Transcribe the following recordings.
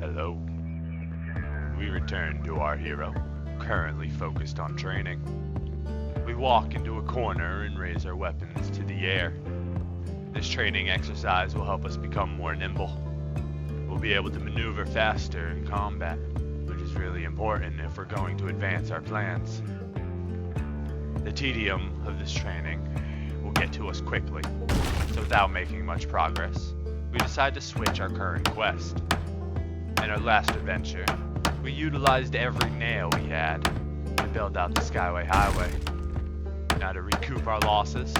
Hello. We return to our hero, currently focused on training. We walk into a corner and raise our weapons to the air. This training exercise will help us become more nimble. We'll be able to maneuver faster in combat, which is really important if we're going to advance our plans. The tedium of this training will get to us quickly, so without making much progress, we decide to switch our current quest. In our last adventure, we utilized every nail we had to build out the Skyway Highway. Now to recoup our losses,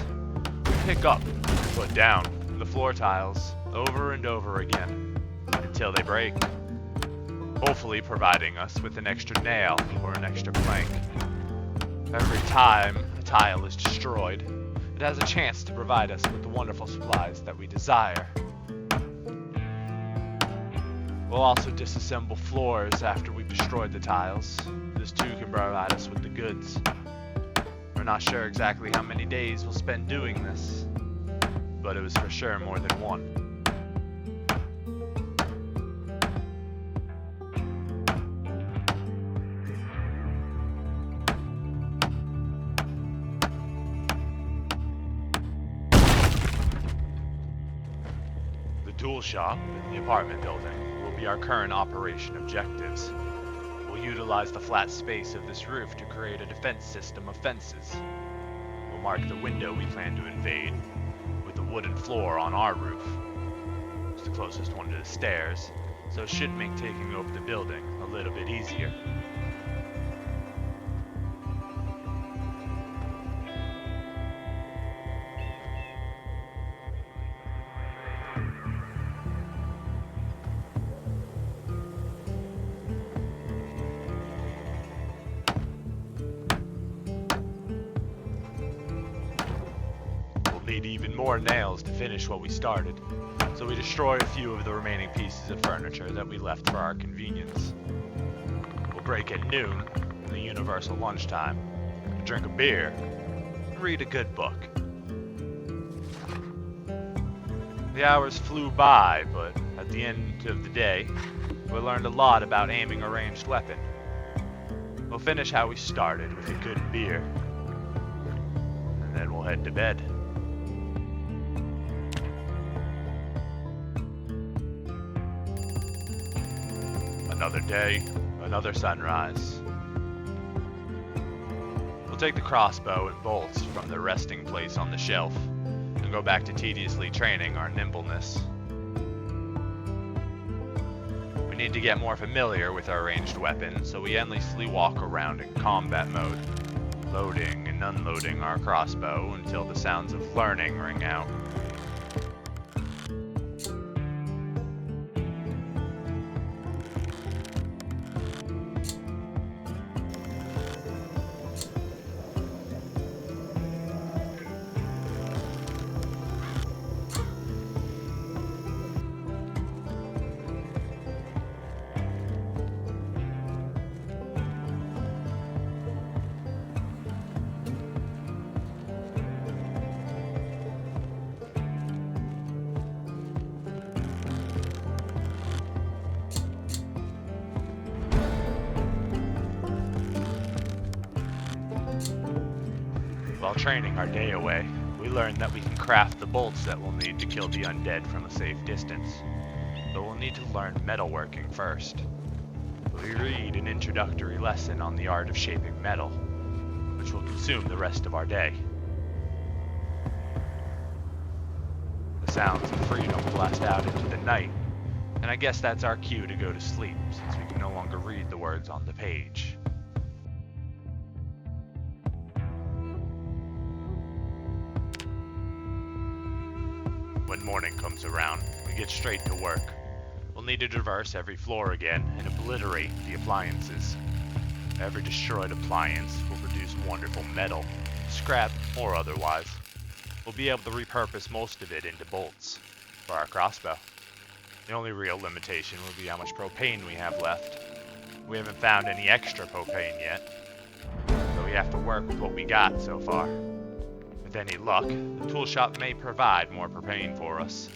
we pick up and put down the floor tiles over and over again until they break, hopefully providing us with an extra nail or an extra plank. Every time a tile is destroyed, it has a chance to provide us with the wonderful supplies that we desire. We'll also disassemble floors after we've destroyed the tiles. This too can provide us with the goods. We're not sure exactly how many days we'll spend doing this, but it was for sure more than one. The tool shop in the apartment building will be our current operation objectives. We'll utilize the flat space of this roof to create a defense system of fences. We'll mark the window we plan to invade with the wooden floor on our roof. It's the closest one to the stairs, so it should make taking over the building a little bit easier. Need even more nails to finish what we started, so we destroy a few of the remaining pieces of furniture that we left for our convenience. We'll break at noon, in the universal lunchtime, to drink a beer, and read a good book. The hours flew by, but at the end of the day, we learned a lot about aiming a ranged weapon. We'll finish how we started with a good beer, and then we'll head to bed. Another day, another sunrise. We'll take the crossbow and bolts from their resting place on the shelf and go back to tediously training our nimbleness. We need to get more familiar with our ranged weapon, so we endlessly walk around in combat mode, loading and unloading our crossbow until the sounds of learning ring out. While training our day away, we learned that we can craft the bolts that we'll need to kill the undead from a safe distance. But we'll need to learn metalworking first. We read an introductory lesson on the art of shaping metal, which will consume the rest of our day. The sounds of freedom blast out into the night, and I guess that's our cue to go to sleep, since we can no longer read the words on the page. When morning comes around, we get straight to work. We'll need to traverse every floor again and obliterate the appliances. Every destroyed appliance will produce wonderful metal, scrap or otherwise. We'll be able to repurpose most of it into bolts for our crossbow. The only real limitation will be how much propane we have left. We haven't found any extra propane yet, so we have to work with what we got so far. With any luck, the tool shop may provide more propane for us.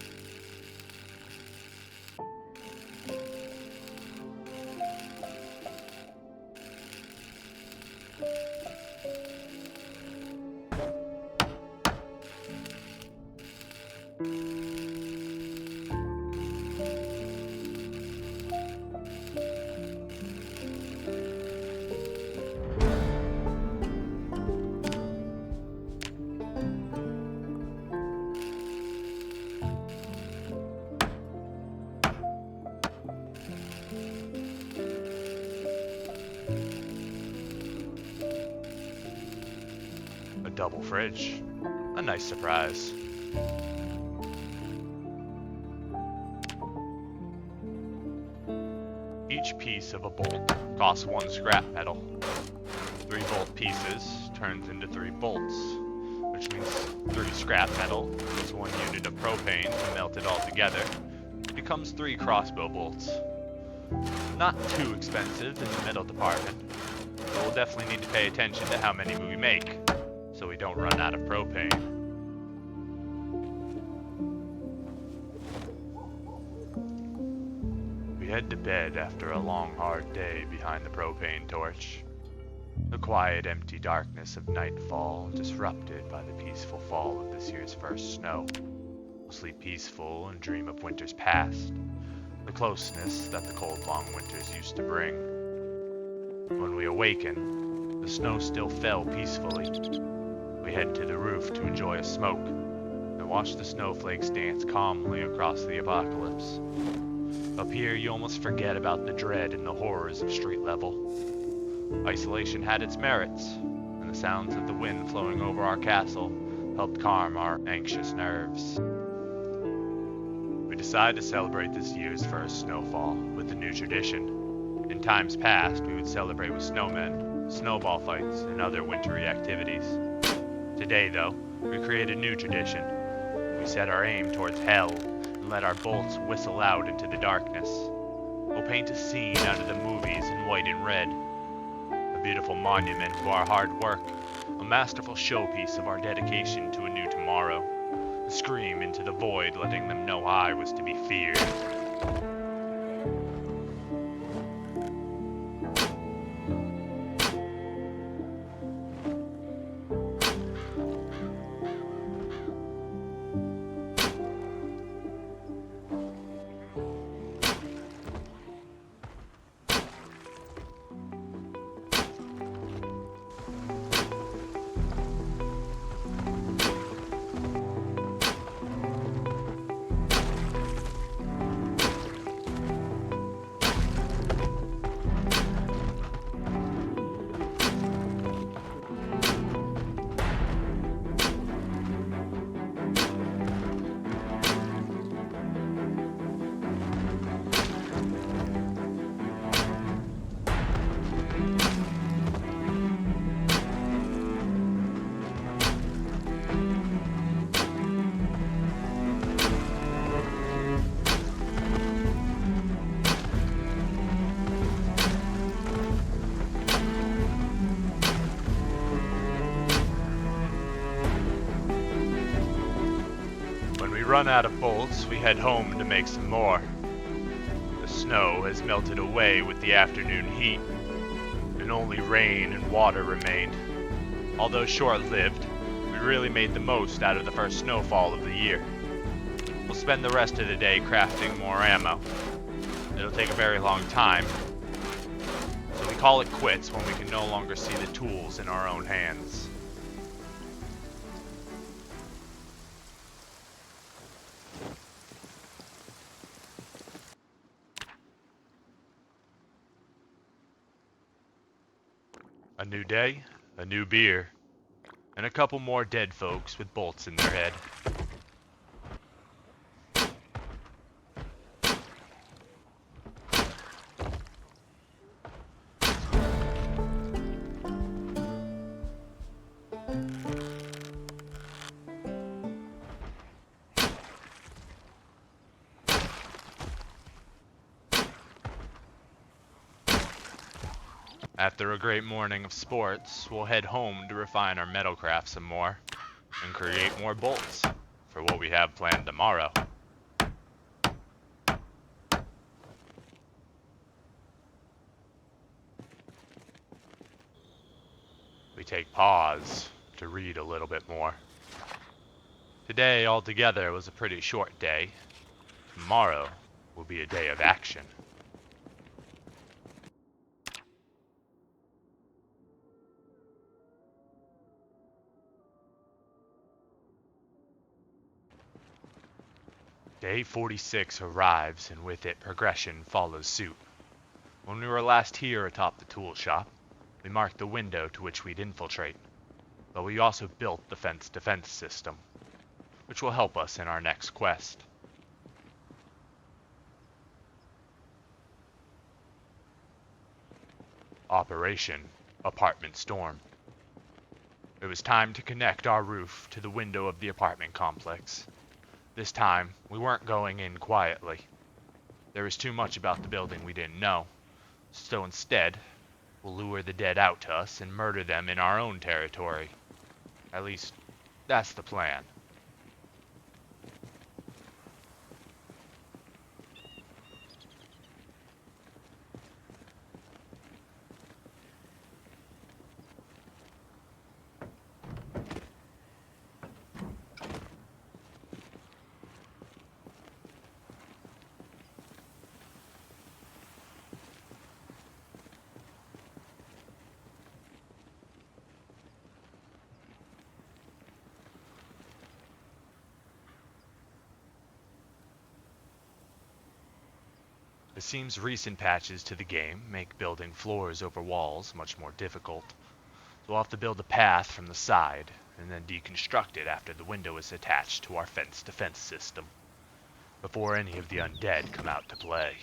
A double fridge. A nice surprise. Each piece of a bolt costs 1 scrap metal. 3 bolt pieces turns into 3 bolts, which means 3 scrap metal plus 1 unit of propane to melt it all together. It becomes 3 crossbow bolts. Not too expensive in the metal department, but we'll definitely need to pay attention to how many we make, so we don't run out of propane. We head to bed after a long, hard day behind the propane torch. The quiet, empty darkness of nightfall disrupted by the peaceful fall of this year's first snow. We'll sleep peaceful and dream of winters past, the closeness that the cold, long winters used to bring. When we awaken, the snow still fell peacefully. We head to the roof to enjoy a smoke and watch the snowflakes dance calmly across the apocalypse. Up here, you almost forget about the dread and the horrors of street level. Isolation had its merits, and the sounds of the wind flowing over our castle helped calm our anxious nerves. We decided to celebrate this year's first snowfall with a new tradition. In times past, we would celebrate with snowmen, snowball fights, and other wintry activities. Today, though, we create a new tradition. We set our aim towards hell and let our bolts whistle out into the darkness. We'll paint a scene out of the movies in white and red. A beautiful monument to our hard work, a masterful showpiece of our dedication to a new tomorrow. A scream into the void, letting them know I was to be feared. Run out of bolts, we head home to make some more. The snow has melted away with the afternoon heat, and only rain and water remained. Although short-lived, we really made the most out of the first snowfall of the year. We'll spend the rest of the day crafting more ammo. It'll take a very long time, so we call it quits when we can no longer see the tools in our own hands. A new day, a new beer, and a couple more dead folks with bolts in their head. After a great morning of sports, we'll head home to refine our metalcraft some more, and create more bolts for what we have planned tomorrow. We take pause to read a little bit more. Today altogether was a pretty short day. Tomorrow will be a day of action. Day 46 arrives, and with it progression follows suit. When we were last here atop the tool shop, we marked the window to which we'd infiltrate, but we also built the fence defense system, which will help us in our next quest. Operation Apartment Storm. It was time to connect our roof to the window of the apartment complex. This time, we weren't going in quietly. There was too much about the building we didn't know, so instead, we'll lure the dead out to us and murder them in our own territory. At least, that's the plan. It seems recent patches to the game make building floors over walls much more difficult. So we'll have to build a path from the side, and then deconstruct it after the window is attached to our fence defense system, before any of the undead come out to play.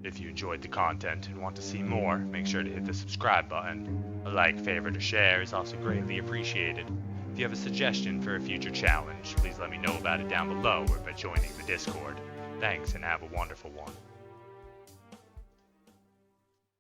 If you enjoyed the content and want to see more, make sure to hit the subscribe button. A like, favorite, or share is also greatly appreciated. If you have a suggestion for a future challenge, please let me know about it down below or by joining the Discord. Thanks and have a wonderful one.